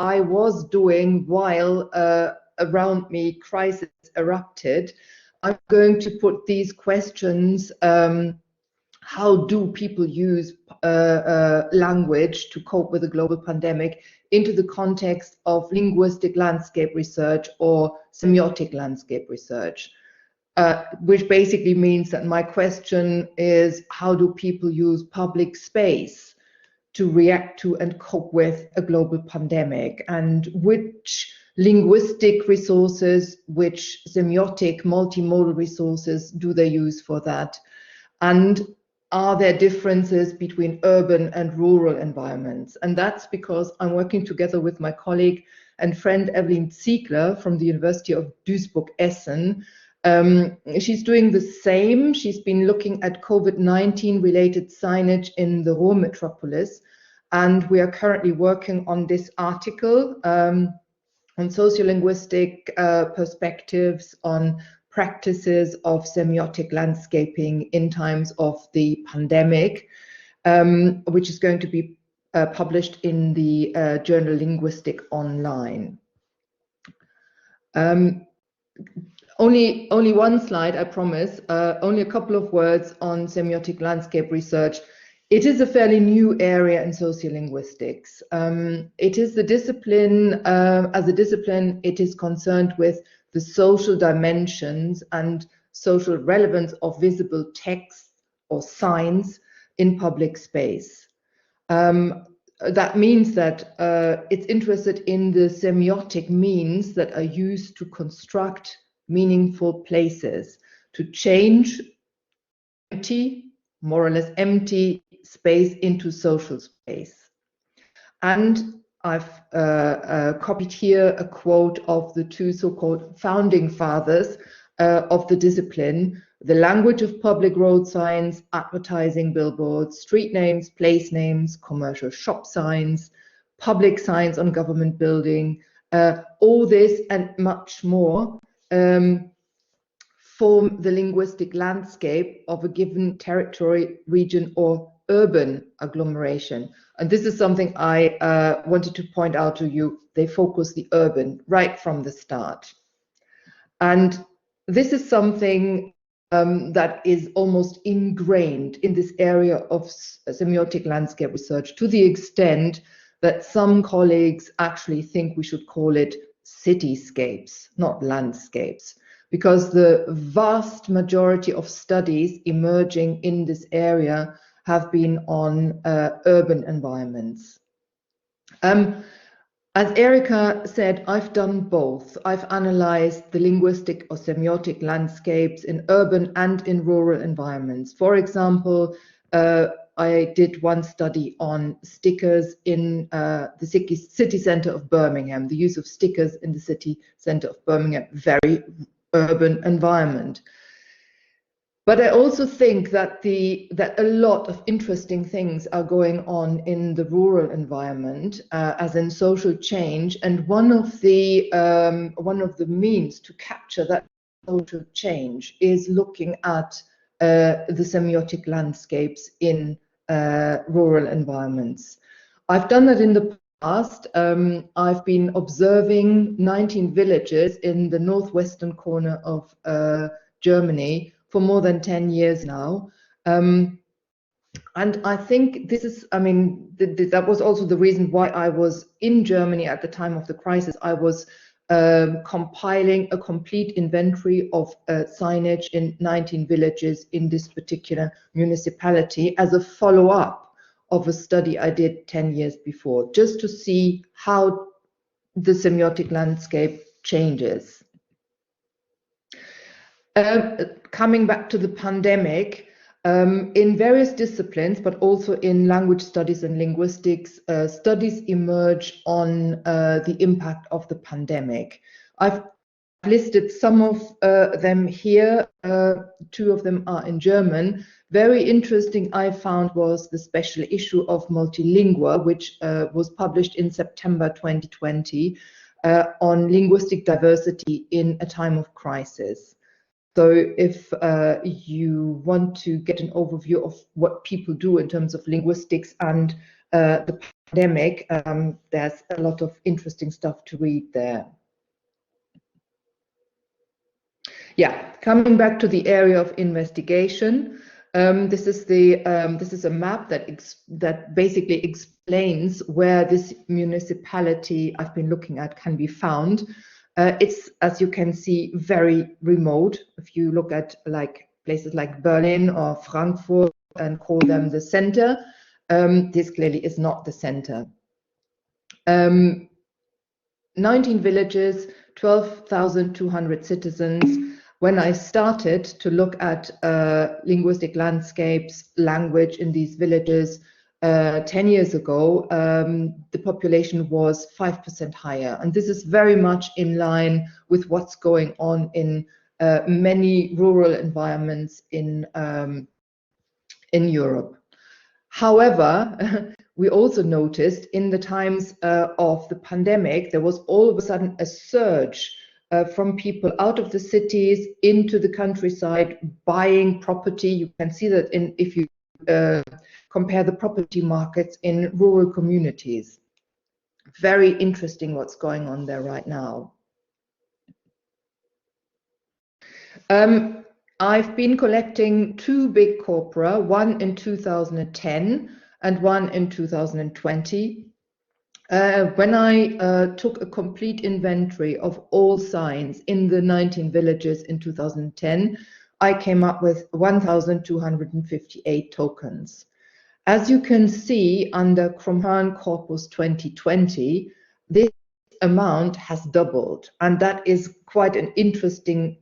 I was doing while around me crisis erupted. I'm going to put these questions, how do people use language to cope with a global pandemic, into the context of linguistic landscape research or semiotic landscape research, which basically means that my question is, how do people use public space to react to and cope with a global pandemic, and which linguistic resources, which semiotic multimodal resources do they use for that? And are there differences between urban and rural environments? And that's because I'm working together with my colleague and friend Evelyn Ziegler from the University of Duisburg-Essen. She's doing the same. She's been looking at COVID-19 related signage in the Ruhr metropolis. And we are currently working on this article on sociolinguistic perspectives on practices of semiotic landscaping in times of the pandemic, which is going to be published in the journal Linguistic Online. Only one slide, I promise. Only a couple of words on semiotic landscape research. It is a fairly new area in sociolinguistics. It is the discipline, as a discipline, it is concerned with the social dimensions and social relevance of visible text or signs in public space. That means that it's interested in the semiotic means that are used to construct meaningful places, to change empty, more or less empty space into social space. And I've copied here a quote of the two so-called founding fathers of the discipline: the language of public road signs, advertising, billboards, street names, place names, commercial shop signs, public signs on government building, all this and much more form the linguistic landscape of a given territory, region, or urban agglomeration. And this is something I wanted to point out to you. They focus the urban right from the start. And this is something that is almost ingrained in this area of semiotic landscape research, to the extent that some colleagues actually think we should call it cityscapes, not landscapes, because the vast majority of studies emerging in this area have been on urban environments. As Erika said, I've done both. I've analyzed the linguistic or semiotic landscapes in urban and in rural environments. For example, I did one study on stickers in the city center of Birmingham, the use of stickers in the city center of Birmingham, very urban environment. But I also think that that a lot of interesting things are going on in the rural environment, as in social change, and one of the means to capture that social change is looking at the semiotic landscapes in rural environments. I've done that in the past. I've been observing 19 villages in the northwestern corner of Germany for more than 10 years now. And I think this is, I mean, that was also the reason why I was in Germany at the time of the crisis. I was compiling a complete inventory of signage in 19 villages in this particular municipality as a follow-up of a study I did 10 years before, just to see how the semiotic landscape changes. Coming back to the pandemic, in various disciplines, but also in language studies and linguistics, studies emerge on the impact of the pandemic. I've listed some of them here. Two of them are in German. Very interesting, I found, was the special issue of Multilingua, which was published in September 2020 on linguistic diversity in a time of crisis. So if you want to get an overview of what people do in terms of linguistics and the pandemic, there's a lot of interesting stuff to read there. Yeah, coming back to the area of investigation, this is a map that basically explains where this municipality I've been looking at can be found. It's, as you can see, very remote. If you look at like places like Berlin or Frankfurt and call them the center, this clearly is not the center. 19 villages, 12,200 citizens. When I started to look at linguistic landscapes, language in these villages 10 years ago, the population was 5% higher. And this is very much in line with what's going on in many rural environments in Europe. However, we also noticed in the times of the pandemic, there was all of a sudden a surge from people out of the cities into the countryside buying property. You can see that if you compare the property markets in rural communities. Very interesting what's going on there right now. I've been collecting two big corpora, one in 2010 and one in 2020. When I took a complete inventory of all signs in the 19 villages in 2010, I came up with 1,258 tokens. As you can see under Cromhan Corpus 2020, this amount has doubled, and that is quite an interesting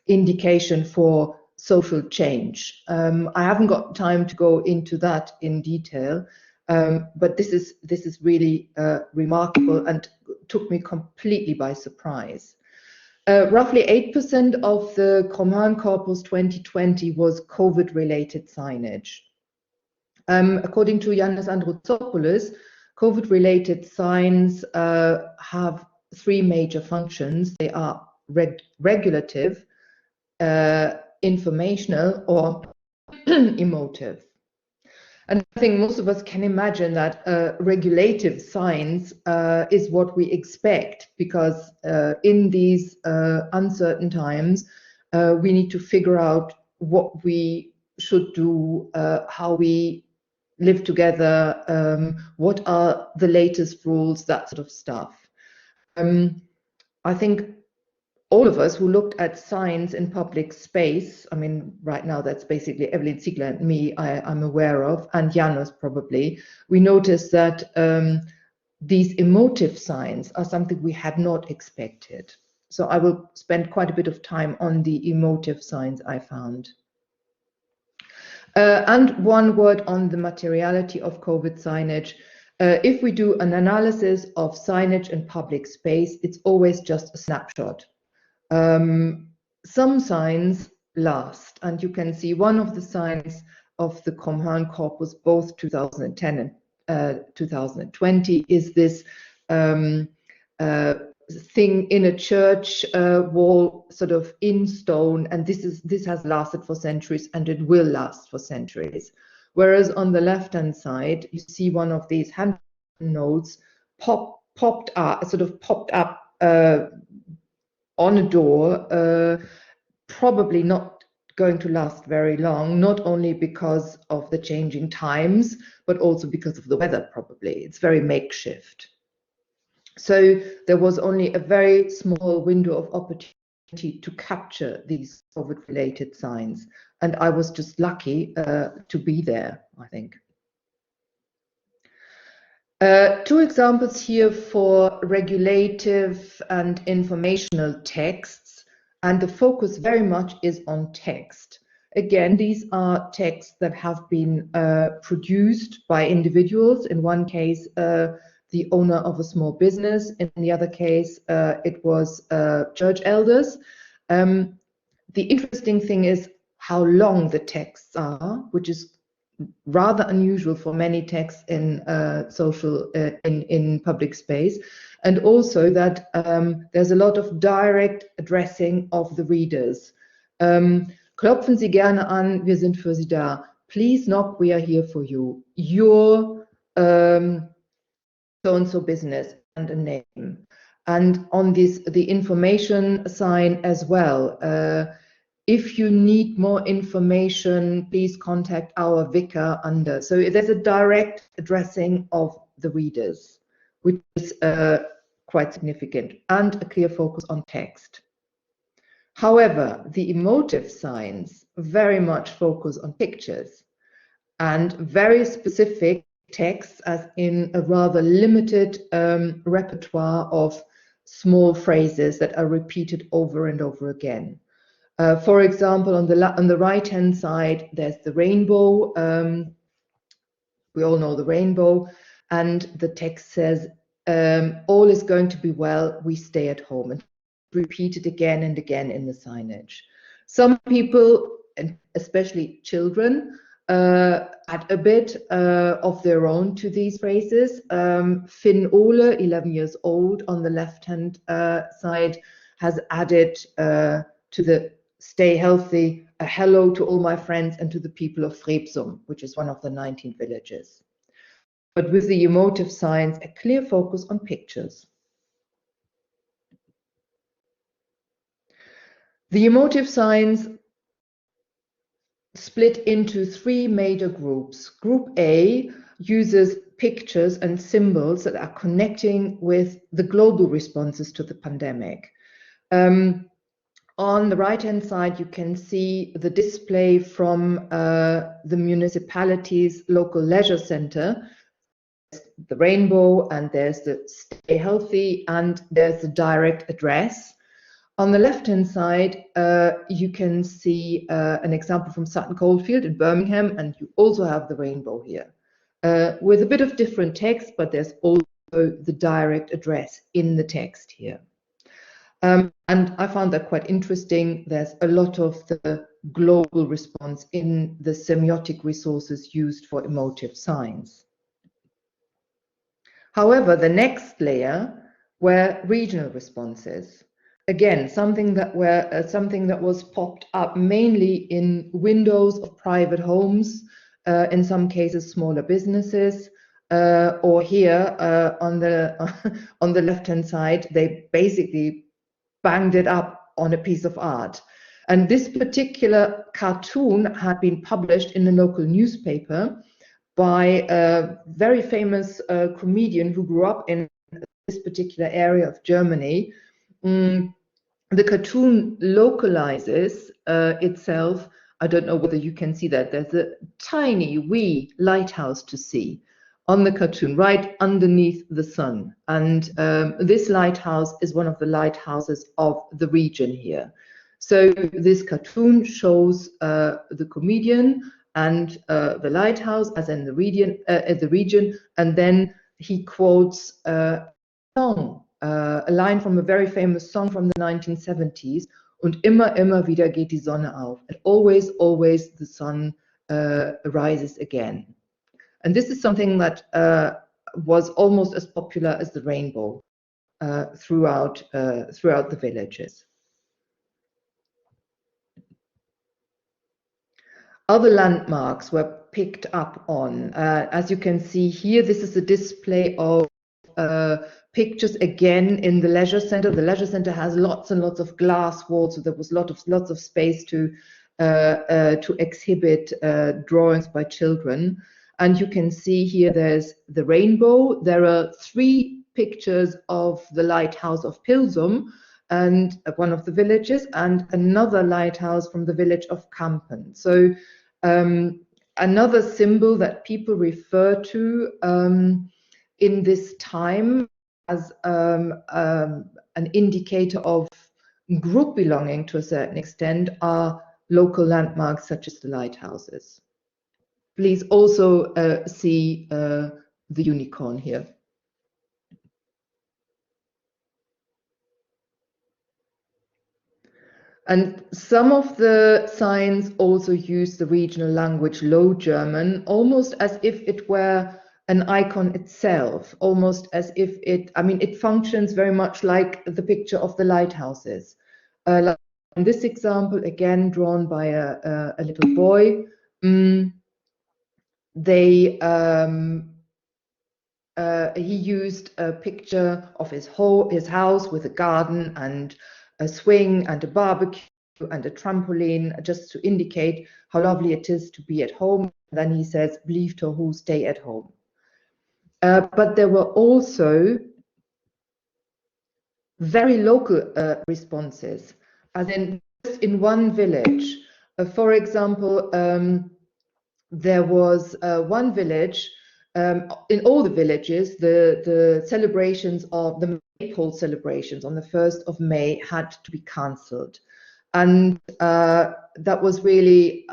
indication for social change. I haven't got time to go into that in detail, but this is really remarkable and took me completely by surprise. Roughly 8% of the Cromhan Corpus 2020 was COVID-related signage. According to Yannis Androutsopoulos, COVID-related signs have three major functions. They are regulative, informational, or emotive. And I think most of us can imagine that regulative signs is what we expect, because in these uncertain times, we need to figure out what we should do, how we live together, what are the latest rules, that sort of stuff. I think all of us who looked at signs in public space, I mean, right now that's basically Evelyn Ziegler and me, I'm aware of, and Janos probably, we noticed that these emotive signs are something we had not expected. So I will spend quite a bit of time on the emotive signs I found. And one word on the materiality of COVID signage. If we do an analysis of signage in public space, it's always just a snapshot. Some signs last, and you can see one of the signs of the Cromhan Corpus, both 2010 and 2020, is this thing in a church wall, sort of in stone, and this has lasted for centuries, and it will last for centuries. Whereas on the left-hand side, you see one of these hand notes popped up on a door, probably not going to last very long, not only because of the changing times, but also because of the weather, probably. It's very makeshift. So there was only a very small window of opportunity to capture these COVID-related signs. And I was just lucky to be there, I think. Two examples here for regulative and informational texts, and the focus very much is on text. Again, these are texts that have been produced by individuals. In one case, the owner of a small business. In the other case, it was church elders. The interesting thing is how long the texts are, which is rather unusual for many texts in in public space, and also that there's a lot of direct addressing of the readers. Klopfen Sie gerne an, wir sind für Sie da. please knock, we are here for you. Your so-and-so business and a name. And on this, the information sign as well. If you need more information, please contact our vicar under. So there's a direct addressing of the readers, which is quite significant, and a clear focus on text. However, the emotive signs very much focus on pictures and very specific texts, as in a rather limited repertoire of small phrases that are repeated over and over again. For example, on the right-hand side, there's the rainbow. We all know the rainbow, and the text says, all is going to be well, we stay at home, and repeated again and again in the signage. Some people, and especially children, add a bit of their own to these phrases. Finn Ole, 11 years old, on the left-hand side, has added to the stay healthy, a hello to all my friends and to the people of Frebsum, which is one of the 19 villages. But with the emotive signs, a clear focus on pictures. The emotive signs split into 3 major groups. Group A uses pictures and symbols that are connecting with the global responses to the pandemic. On the right-hand side, you can see the display from the municipality's local leisure center. The rainbow, and there's the stay healthy, and there's the direct address. On the left-hand side, you can see an example from Sutton Coldfield in Birmingham, and you also have the rainbow here, with a bit of different text, but there's also the direct address in the text here. And I found that quite interesting. There's a lot of the global response in the semiotic resources used for emotive signs. However, the next layer were regional responses. Again, something that was popped up mainly in windows of private homes, in some cases smaller businesses, or here on the left-hand side, they basically banged it up on a piece of art. And this particular cartoon had been published in a local newspaper by a very famous comedian who grew up in this particular area of Germany. The cartoon localizes itself. I don't know whether you can see that. There's a tiny wee lighthouse to see on the cartoon, right underneath the sun. And this lighthouse is one of the lighthouses of the region here. So this cartoon shows the comedian and the lighthouse as in the region, and then he quotes a song, a line from a very famous song from the 1970s. Und immer, immer wieder geht die Sonne auf. And always, always the sun rises again. And this is something that was almost as popular as the rainbow throughout the villages. Other landmarks were picked up on. As you can see here, this is a display of pictures again in the leisure center. The leisure center has lots and lots of glass walls, so there was lots of space to exhibit drawings by children. And you can see here there's the rainbow. There are 3 pictures of the lighthouse of Pilsum, and one of the villages, and another lighthouse from the village of Kampen. So another symbol that people refer to in this time as an indicator of group belonging to a certain extent are local landmarks such as the lighthouses. Please also see the unicorn here. And some of the signs also use the regional language Low German, almost as if it were an icon itself, almost as if it functions very much like the picture of the lighthouses. Like in this example, again drawn by a little boy, he used a picture of his house with a garden and a swing and a barbecue and a trampoline, just to indicate how lovely it is to be at home. Then he says, "Bliv to who stay at home." But there were also very local responses, as in just in one village. For example, there was one village. In all the villages, the celebrations of the maypole celebrations on the 1st of May had to be cancelled, and that was really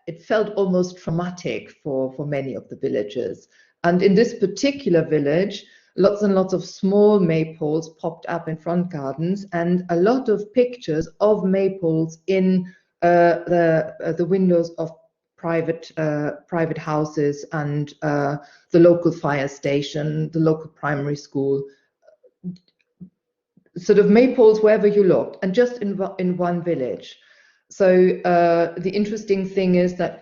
it felt almost traumatic for many of the villagers. And in this particular village, lots and lots of small maypoles popped up in front gardens, and a lot of pictures of maypoles in the windows of private houses and the local fire station, the local primary school, sort of maypoles wherever you looked, and just in one village. So the interesting thing is that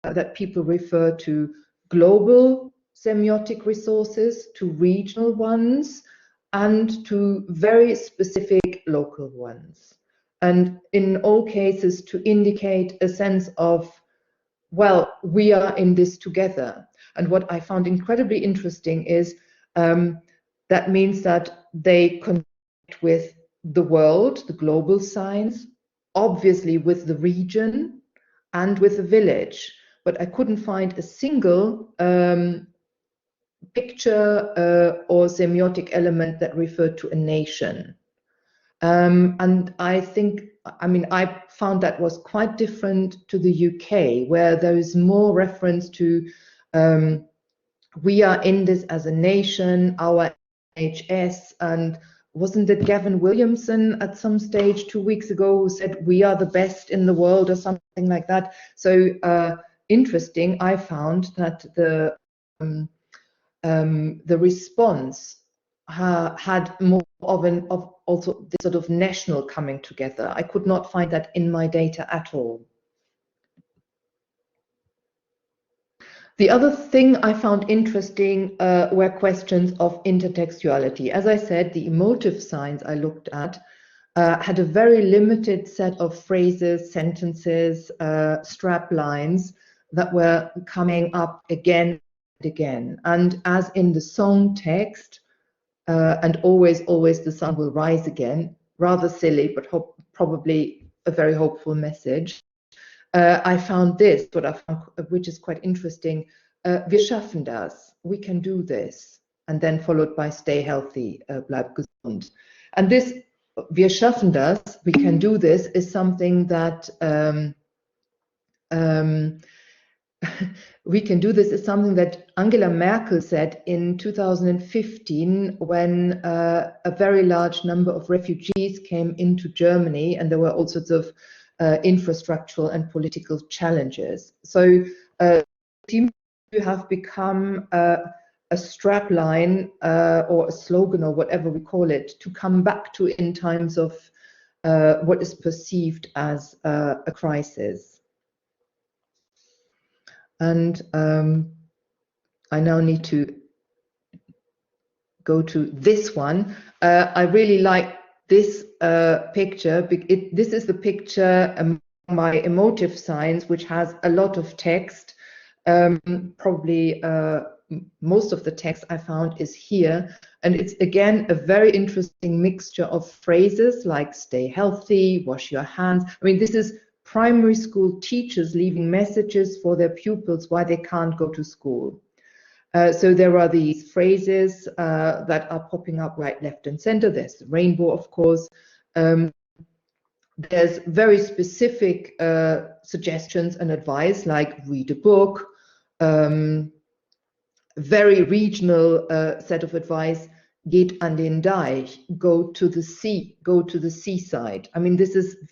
that people refer to global semiotic resources, to regional ones, and to very specific local ones. And in all cases, to indicate a sense of, well, we are in this together. And what I found incredibly interesting is that means that they connect with the world, the global signs, obviously with the region and with the village. But I couldn't find a single picture or semiotic element that referred to a nation. And I think, I mean, I found that was quite different to the UK, where there is more reference to we are in this as a nation, our NHS, and wasn't it Gavin Williamson at some stage 2 weeks ago who said we are the best in the world or something like that? So interesting, I found that the response had more of also this sort of national coming together. I could not find that in my data at all. The other thing I found interesting were questions of intertextuality. As I said, the emotive signs I looked at had a very limited set of phrases, sentences, strap lines that were coming up again and again. And as in the song text, and always, always the sun will rise again, rather silly, but probably a very hopeful message. I found this, which is quite interesting. Wir schaffen das. We can do this. And then followed by stay healthy, bleib gesund. And this, wir schaffen das, we can do this, is something that we can do this is something that Angela Merkel said in 2015 when a very large number of refugees came into Germany, and there were all sorts of infrastructural and political challenges. So it seems to have become a strapline or a slogan or whatever we call it to come back to in times of what is perceived as a crisis. And I now need to go to this one. I really like this picture. This is the picture among my emotive signs, which has a lot of text. Probably most of the text I found is here. And it's, again, a very interesting mixture of phrases like stay healthy, wash your hands. I mean, this is primary school teachers leaving messages for their pupils why they can't go to school. So there are these phrases that are popping up right, left, and center. There's the rainbow, of course. There's very specific suggestions and advice, like read a book. Very regional set of advice, geht an den Deich, go to the sea, go to the seaside. I mean, this is a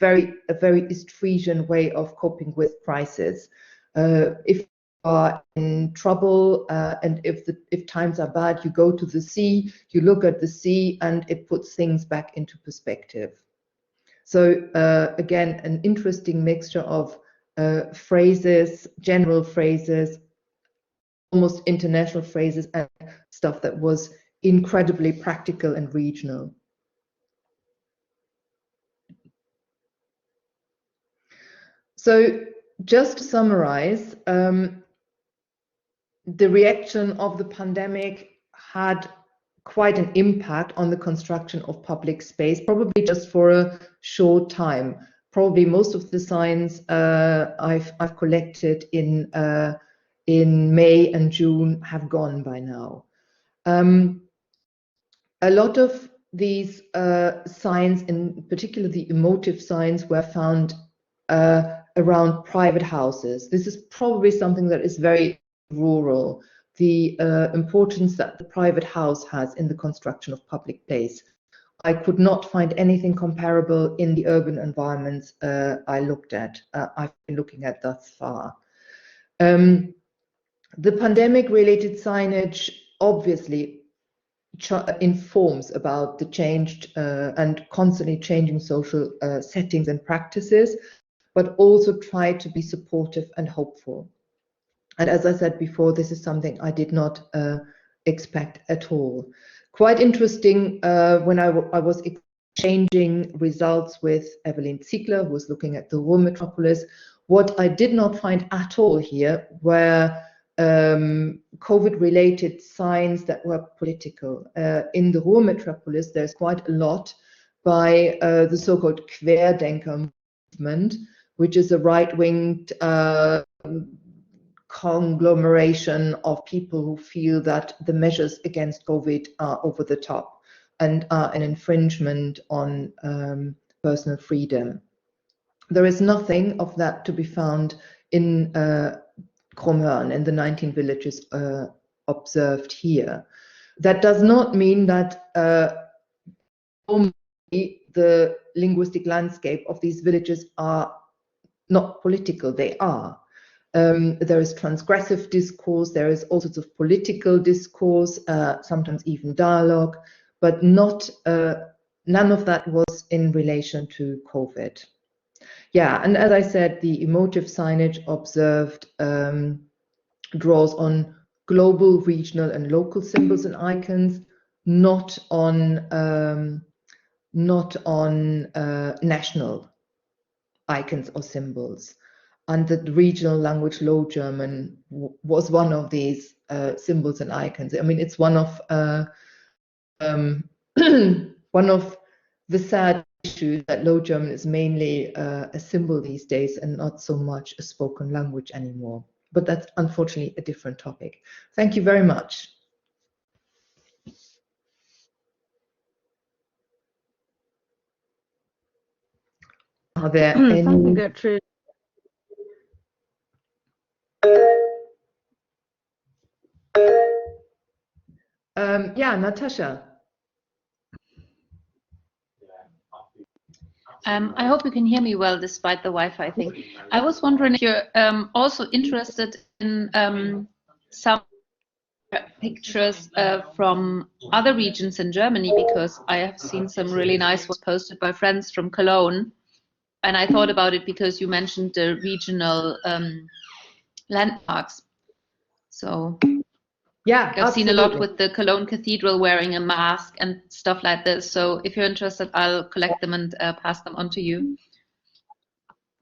very East Frisian way of coping with crisis. If you are in trouble and if times are bad, you go to the sea, you look at the sea, and it puts things back into perspective. So again, an interesting mixture of phrases, general phrases, almost international phrases and stuff that was incredibly practical and regional. So just to summarize, the reaction of the pandemic had quite an impact on the construction of public space, probably just for a short time. Probably most of the signs I've collected in May and June have gone by now. A lot of these signs, in particular the emotive signs, were found around private houses. This is probably something that is very rural, the importance that the private house has in the construction of public place. I could not find anything comparable in the urban environments I looked at, I've been looking at thus far. The pandemic-related signage obviously informs about the changed and constantly changing social settings and practices, but also try to be supportive and hopeful. And as I said before, this is something I did not expect at all. Quite interesting when I was exchanging results with Evelyn Ziegler, who was looking at the Ruhr metropolis. What I did not find at all here were COVID-related signs that were political. In the Ruhr metropolis, there's quite a lot by the so-called Querdenker movement, which is a right-winged conglomeration of people who feel that the measures against COVID are over the top and are an infringement on personal freedom. There is nothing of that to be found in Krummhörn, in the 19 villages observed here. That does not mean that the linguistic landscape of these villages are not political. They are. There is transgressive discourse, there is all sorts of political discourse, sometimes even dialogue, but not none of that was in relation to COVID. Yeah, and as I said, the emotive signage observed draws on global, regional, and local symbols and icons, not on national icons or symbols. And the regional language Low German was one of these symbols and icons. I mean, it's one of one of the sad issues that Low German is mainly a symbol these days and not so much a spoken language anymore. But that's unfortunately a different topic. Thank you very much. Are there any? Thank you, Gertrud. Yeah, Natasha. I hope you can hear me well despite the Wi-Fi thing. I was wondering if you're also interested in some pictures from other regions in Germany, because I have seen some really nice ones posted by friends from Cologne. And I thought about it because you mentioned the regional landmarks. So yeah, I've seen a lot with the Cologne Cathedral wearing a mask and stuff like this. So if you're interested, I'll collect them and pass them on to you.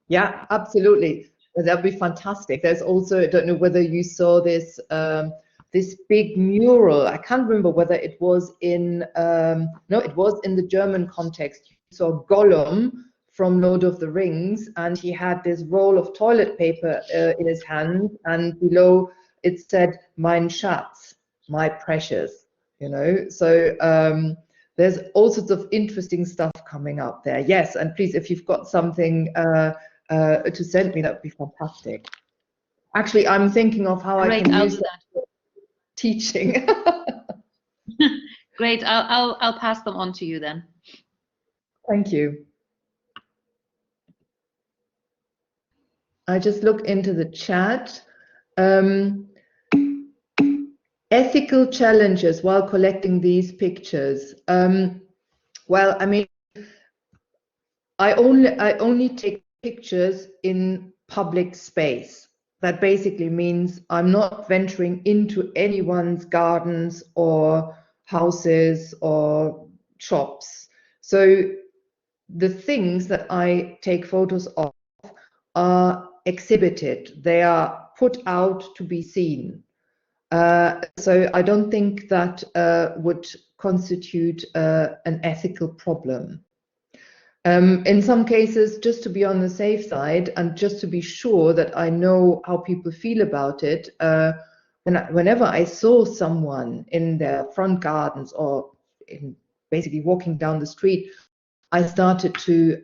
Yeah, absolutely. That'd be fantastic. There's also, I don't know whether you saw this this big mural. I can't remember whether it was in no, it was in the German context. You saw Gollum from Lord of the Rings, and he had this roll of toilet paper in his hand, and below it said "Mein Schatz," my precious. You know, so there's all sorts of interesting stuff coming up there. Yes, and please, if you've got something to send me, that would be fantastic. Actually, I'm thinking of how I can use that for teaching. Great, I'll pass them on to you then. Thank you. I just look into the chat. Ethical challenges while collecting these pictures. Well, I mean, I only take pictures in public space. that basically means I'm not venturing into anyone's gardens or houses or shops. So the things that I take photos of are exhibited. They are put out to be seen. So I don't think that would constitute an ethical problem. In some cases, just to be on the safe side and just to be sure that I know how people feel about it, whenever I saw someone in their front gardens or basically walking down the street, I started to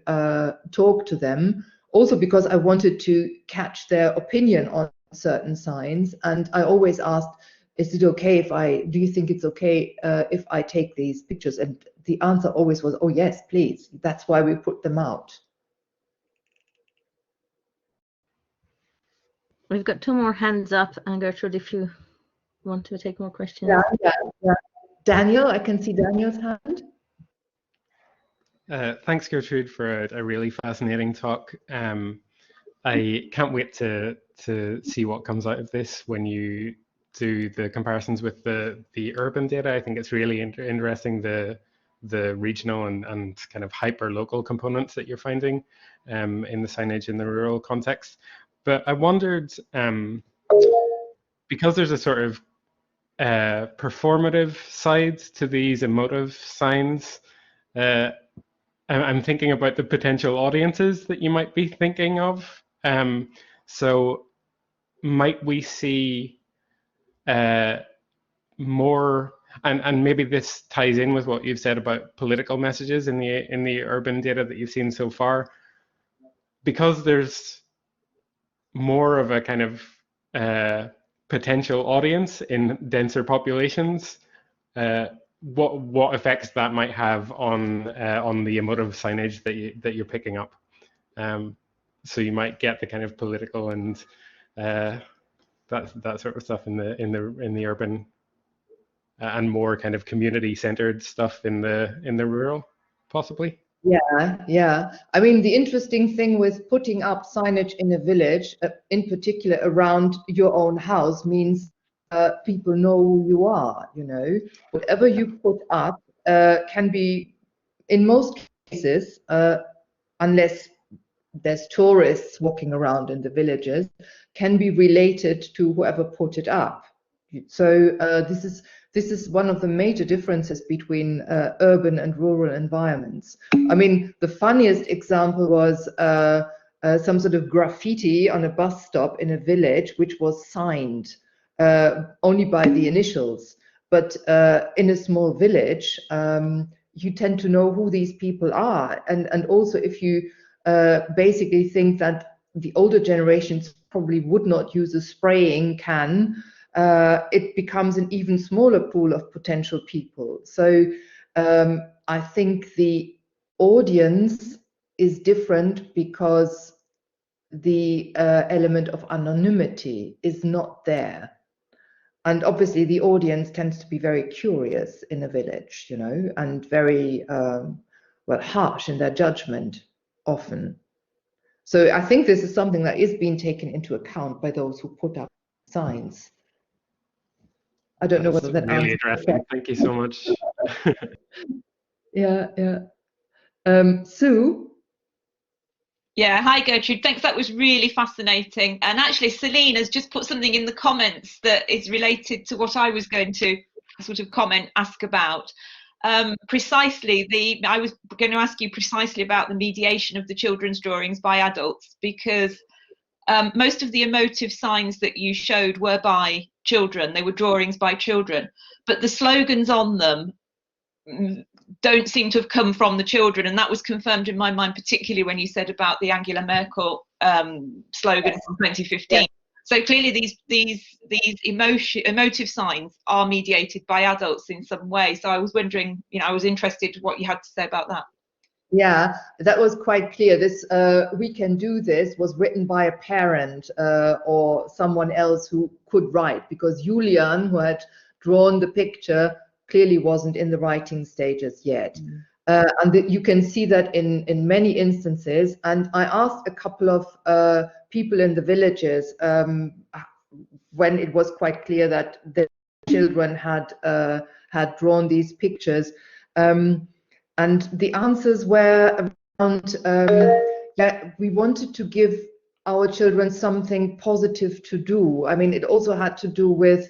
talk to them, also because I wanted to catch their opinion on certain signs. And I always asked, is it okay if do you think it's okay if I take these pictures? And the answer always was, oh yes, please. That's why we put them out. We've got 2 more hands up, and Gertrud, if you want to take more questions. Yeah. Daniel, I can see Daniel's hand. Thanks, Gertrude, for a really fascinating talk. I can't wait to see what comes out of this when you do the comparisons with the urban data. I think it's really interesting the regional and kind of hyper local components that you're finding in the signage in the rural context. But I wondered, because there's a sort of performative side to these emotive signs, I'm thinking about the potential audiences that you might be thinking of. So might we see more, and maybe this ties in with what you've said about political messages in the urban data that you've seen so far, because there's more of a kind of potential audience in denser populations. What effects that might have on the emotive signage that you're picking up. So you might get the kind of political and that sort of stuff in the urban and more kind of community-centered stuff in the rural, possibly. Yeah. I mean, the interesting thing with putting up signage in a village, in particular around your own house, means people know who you are. You know, whatever you put up can be, in most cases, unless there's tourists walking around in the villages, can be related to whoever put it up. So this is one of the major differences between urban and rural environments. I mean, the funniest example was some sort of graffiti on a bus stop in a village, which was signed only by the initials. But in a small village, you tend to know who these people are. And also if you basically think that the older generations probably would not use a spraying can, it becomes an even smaller pool of potential people. So I think the audience is different because the element of anonymity is not there. And obviously the audience tends to be very curious in a village, you know, and very, well, harsh in their judgment often. So I think this is something that is being taken into account by those who put up signs. I don't know whether that really answers. interesting. Thank you so much. Yeah. Sue? Yeah, hi Gertrude, thanks, that was really fascinating. And actually Celine has just put something in the comments that is related to what I was going to sort of ask about. I was going to ask you precisely about the mediation of the children's drawings by adults, because most of the emotive signs that you showed were by children. They were drawings by children, but the slogans on them don't seem to have come from the children, and that was confirmed in my mind, particularly when you said about the Angela Merkel slogan from 2015. Yeah. So clearly these emotive signs are mediated by adults in some way. So I was wondering, you know, I was interested what you had to say about that. Yeah, that was quite clear. This "we can do this" was written by a parent or someone else who could write, because Julian, who had drawn the picture, clearly wasn't in the writing stages yet. You can see that in many instances. And I asked a couple of people in the villages when it was quite clear that the children had drawn these pictures, and the answers were around, yeah, we wanted to give our children something positive to do. I mean, it also had to do with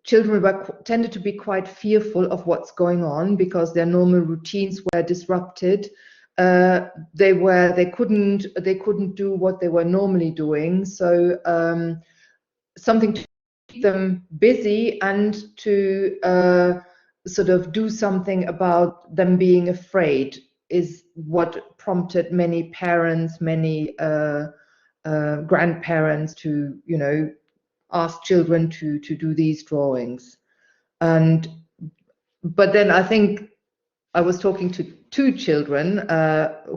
children tended to be quite fearful of what's going on because their normal routines were disrupted. They couldn't do what they were normally doing. So something to keep them busy and to sort of do something about them being afraid is what prompted many parents, many grandparents to, you know, ask children to do these drawings. But then I think I was talking to two children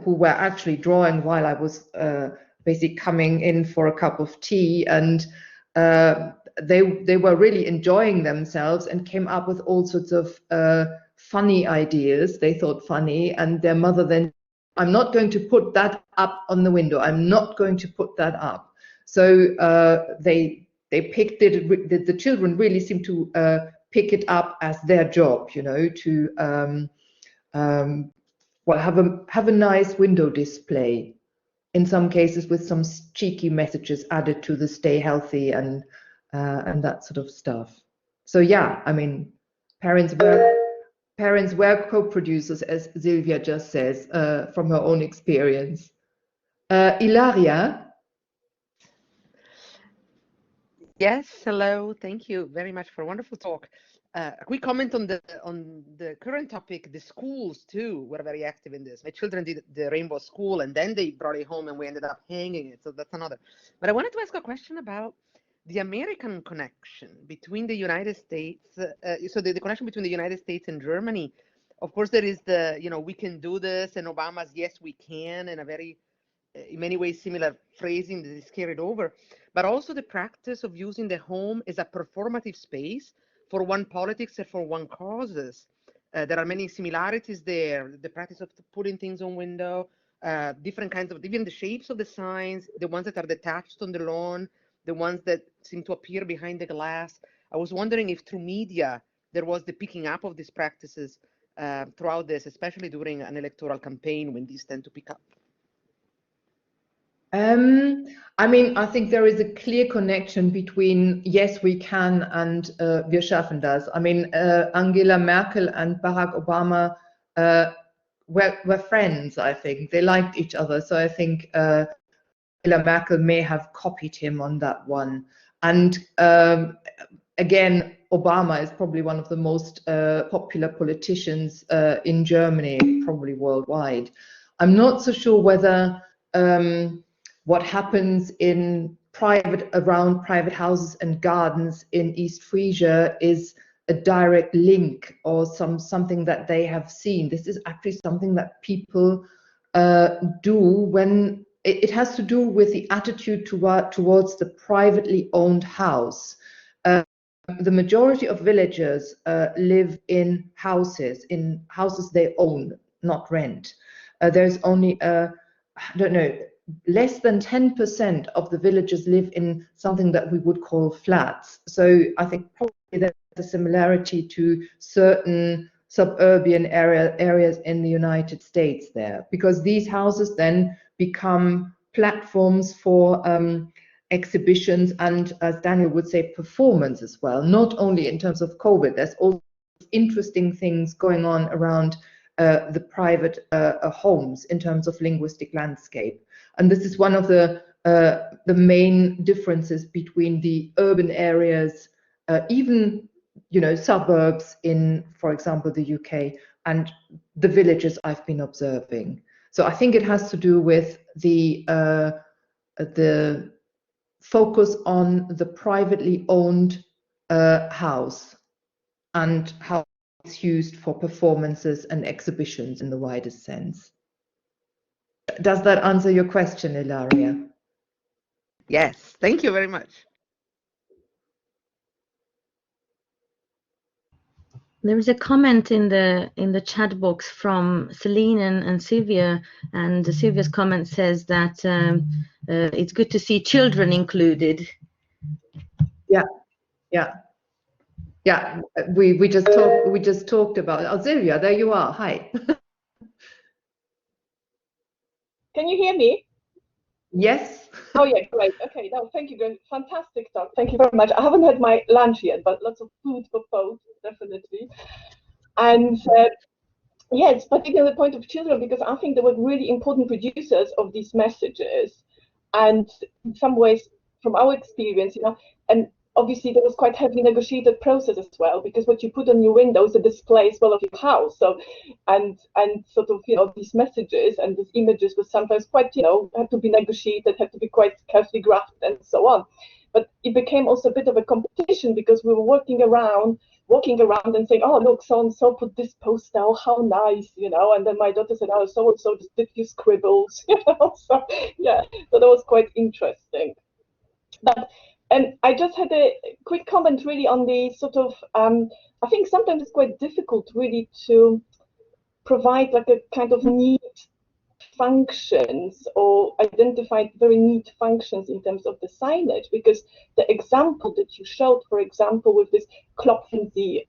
who were actually drawing while I was basically coming in for a cup of tea, and they were really enjoying themselves and came up with all sorts of funny ideas they thought funny, and their mother then, I'm not going to put that up on the window, I'm not going to put that up. So they picked it, the children really seemed to pick it up as their job, you know, to well, have a nice window display, in some cases with some cheeky messages added to the stay healthy and that sort of stuff. So yeah, I mean, parents were co-producers, as Silvia just says, from her own experience. Ilaria? Yes, hello. Thank you very much for a wonderful talk. A quick comment on the current topic. The schools too were very active in this. My children did the rainbow school, and then they brought it home, and we ended up hanging it. So that's another. But I wanted to ask a question about the American connection between the United States. So the connection between the United States and Germany. Of course, there is the, you know, we can do this, and Obama's yes we can, and a very in many ways similar phrasing that is carried over, but also the practice of using the home as a performative space for one politics and for one causes. There are many similarities there. The practice of putting things on window, different kinds of, even the shapes of the signs, the ones that are detached on the lawn, the ones that seem to appear behind the glass. I was wondering if through media there was the picking up of these practices throughout this, especially during an electoral campaign when these tend to pick up. I mean, I think there is a clear connection between yes, we can and wir schaffen das. I mean, Angela Merkel and Barack Obama were friends, I think. They liked each other. So I think Angela Merkel may have copied him on that one. And again, Obama is probably one of the most popular politicians in Germany, probably worldwide. I'm not so sure whether what happens around private houses and gardens in East Frisia is a direct link or something that they have seen. This is actually something that people do when it has to do with the attitude towards the privately owned house. The majority of villagers live in houses they own, not rent. There's only I don't know, less than 10% of the villagers live in something that we would call flats. So I think probably there's a similarity to certain suburban areas in the United States there, because these houses then become platforms for exhibitions and, as Daniel would say, performance as well, not only in terms of COVID. There's also interesting things going on around the private homes in terms of linguistic landscape. And this is one of the main differences between the urban areas, even, you know, suburbs in, for example, the UK, and the villages I've been observing. So I think it has to do with the focus on the privately owned house and how it's used for performances and exhibitions in the widest sense. Does that answer your question, Ilaria? Yes, thank you very much. There is a comment in the chat box from Celine and Sylvia, and Sylvia's comment says that it's good to see children included. Yeah, yeah, yeah. We just talked about it. Oh, Sylvia, there you are. Hi. Can you hear me? Yes. Oh yeah, great. Okay, no, thank you. Great. Fantastic talk. Thank you very much. I haven't had my lunch yet, but lots of food for both, definitely. And yeah, it's particularly the point of children, because I think they were really important producers of these messages. And in some ways, from our experience, and obviously there was quite heavily negotiated process as well, because what you put on your window is a display as well of your house. So, and sort of, these messages and these images were sometimes quite, had to be negotiated, had to be quite carefully grafted and so on. But it became also a bit of a competition, because we were walking around and saying, oh, look, so-and-so put this post now, how nice, and then my daughter said, oh, so-and-so just did few scribbles, so yeah, so that was quite interesting. But I just had a quick comment really on the sort of, I think sometimes it's quite difficult really to provide like a kind of neat functions or identify very neat functions in terms of the signage, because the example that you showed, for example, with this klopfen Sie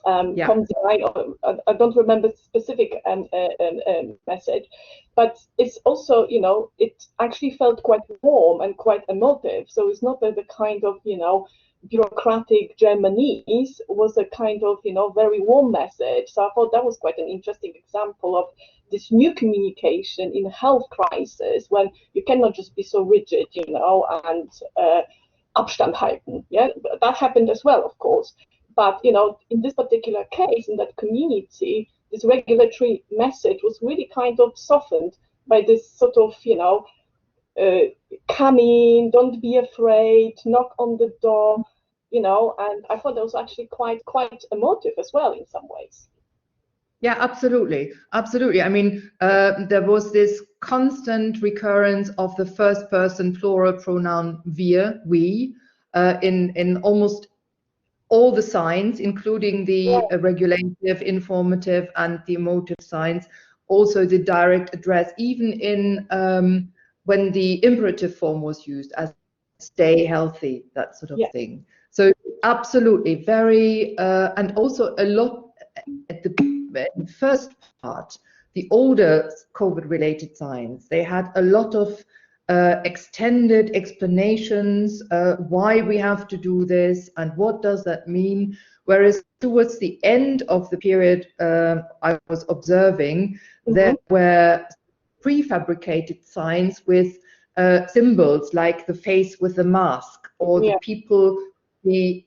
kommen Sie rein, or I don't remember the specific message, but it's also, it actually felt quite warm and quite emotive. So it's not that the kind of, bureaucratic Germanese was a kind of, very warm message. So I thought that was quite an interesting example of this new communication in a health crisis, when you cannot just be so rigid, and Abstand halten. Yeah, that happened as well, of course. But in this particular case, in that community, this regulatory message was really kind of softened by this sort of, come in, don't be afraid, knock on the door, and I thought that was actually quite emotive as well in some ways. Yeah, absolutely. Absolutely. I mean, there was this constant recurrence of the first person plural pronoun wir, we, in almost all the signs, including the regulative, informative, and the emotive signs, also the direct address, even in when the imperative form was used as stay healthy, that sort of thing. So absolutely, very, and also a lot at the first part, the older COVID-related signs, they had a lot of extended explanations, why we have to do this and what does that mean. Whereas towards the end of the period I was observing, there were prefabricated signs with symbols like the face with the mask, or the people, the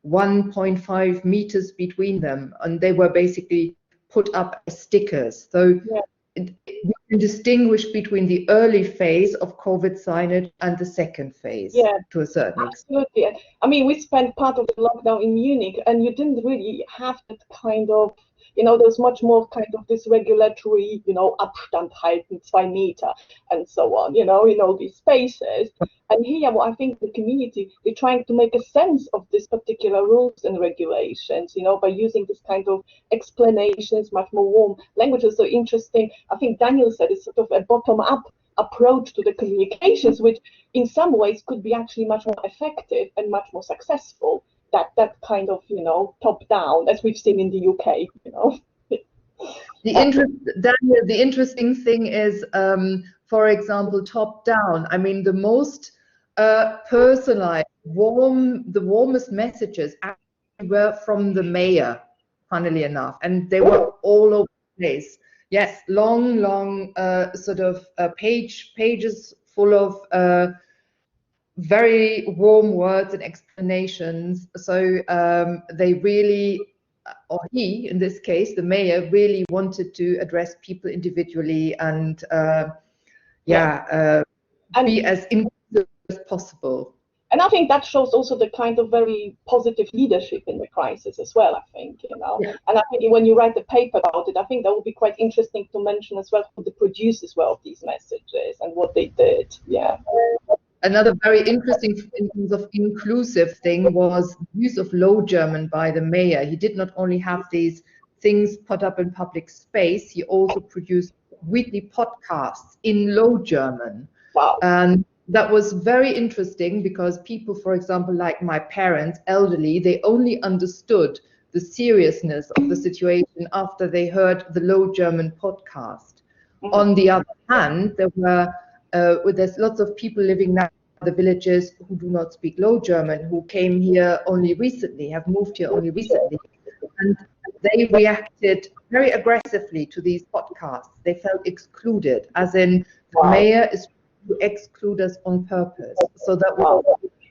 1.5 meters between them, and they were basically put up as stickers. So you can distinguish between the early phase of COVID signage and the second phase to a certain extent. Absolutely. I mean, we spent part of the lockdown in Munich, and you didn't really have that kind of, there's much more kind of this regulatory, Abstand halten, 2 Meter, and so on, in all these spaces. And here, I think the community, they're trying to make a sense of this particular rules and regulations, by using this kind of explanations, much more warm language. So interesting. I think Daniel said it's sort of a bottom-up approach to the communications, which in some ways could be actually much more effective and much more successful. That kind of, top down, as we've seen in the UK, The interesting thing is, for example, top down. I mean, the most personalized, the warmest messages actually were from the mayor, funnily enough, and they were all over the place. Yes, long sort of pages full of very warm words and explanations. So they really, or he, in this case, the mayor, really wanted to address people individually and be as inclusive as possible. And I think that shows also the kind of very positive leadership in the crisis as well, I think, And I think when you write the paper about it, I think that would be quite interesting to mention as well who the producers were of these messages and what they did. Yeah. Another very interesting in terms of inclusive thing was the use of Low German by the mayor. He did not only have these things put up in public space, he also produced weekly podcasts in Low German. Wow. And that was very interesting because people, for example, like my parents, elderly, they only understood the seriousness of the situation after they heard the Low German podcast. On the other hand, there's lots of people living now in the villages who do not speak Low German, who came here only recently, have moved here only recently, and they reacted very aggressively to these podcasts. They felt excluded, as in the mayor is to exclude us on purpose. So that was.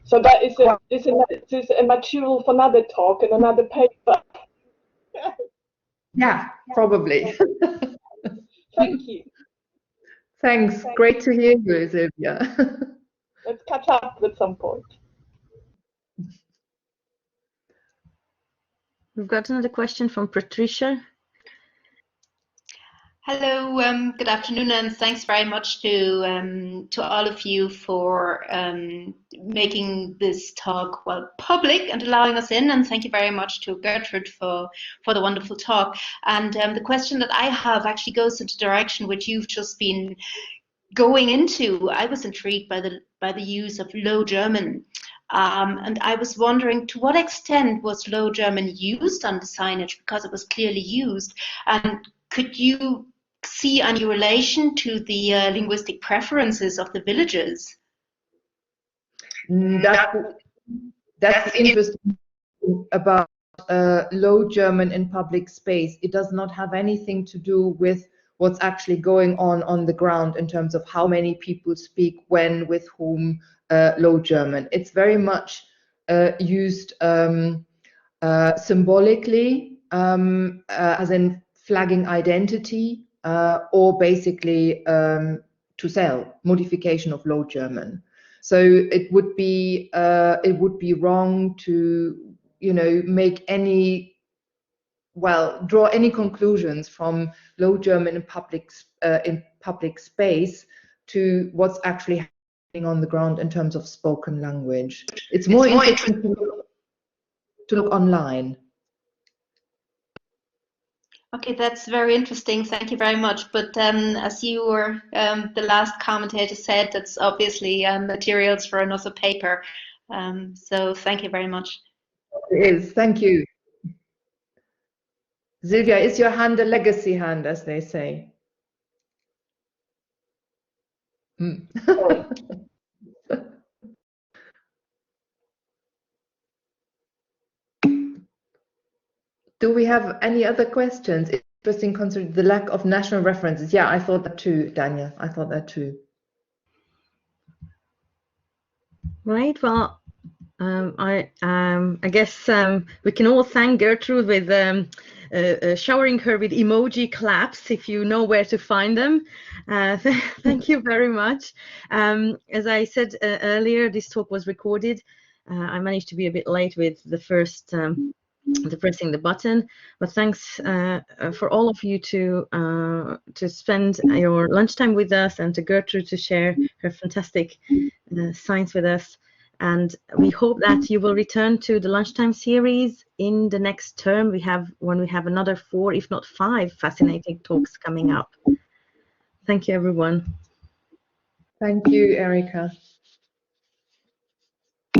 So that is a material for another talk and another paper. Yeah, probably. Thank you. Thanks. Great to hear you, Sylvia. Let's catch up at some point. We've got another question from Patricia. Hello, good afternoon, and thanks very much to all of you for making this talk public and allowing us in, and thank you very much to Gertrud for the wonderful talk. And the question that I have actually goes into the direction which you've just been going into. I was intrigued by the use of Low German. And I was wondering, to what extent was Low German used on the signage, because it was clearly used, and could you see any relation to the linguistic preferences of the villages? That's interesting about Low German in public space. It does not have anything to do with what's actually going on the ground in terms of how many people speak when, with whom, Low German. It's very much used symbolically, as in flagging identity, or basically to sell, modification of Low German. So it would be wrong to, make any, draw any conclusions from Low German in public space to what's actually happening on the ground in terms of spoken language. It's more interesting to look online. Okay, that's very interesting. Thank you very much. But as you were the last commentator said, that's obviously materials for another paper. So thank you very much. It is. Thank you. Sylvia, is your hand a legacy hand, as they say? Do we have any other questions? Interesting, considering the lack of national references. Yeah, I thought that too, Daniel. I thought that too. Right. Well, I guess we can all thank Gertrud with showering her with emoji claps, if you know where to find them. Thank you very much. As I said earlier, this talk was recorded. I managed to be a bit late with the first pressing the button, but thanks for all of you to spend your lunchtime with us, and to Gertrude to share her fantastic science with us. And we hope that you will return to the lunchtime series in the next term. When we have another 4, if not 5, fascinating talks coming up. Thank you, everyone. Thank you, Erica.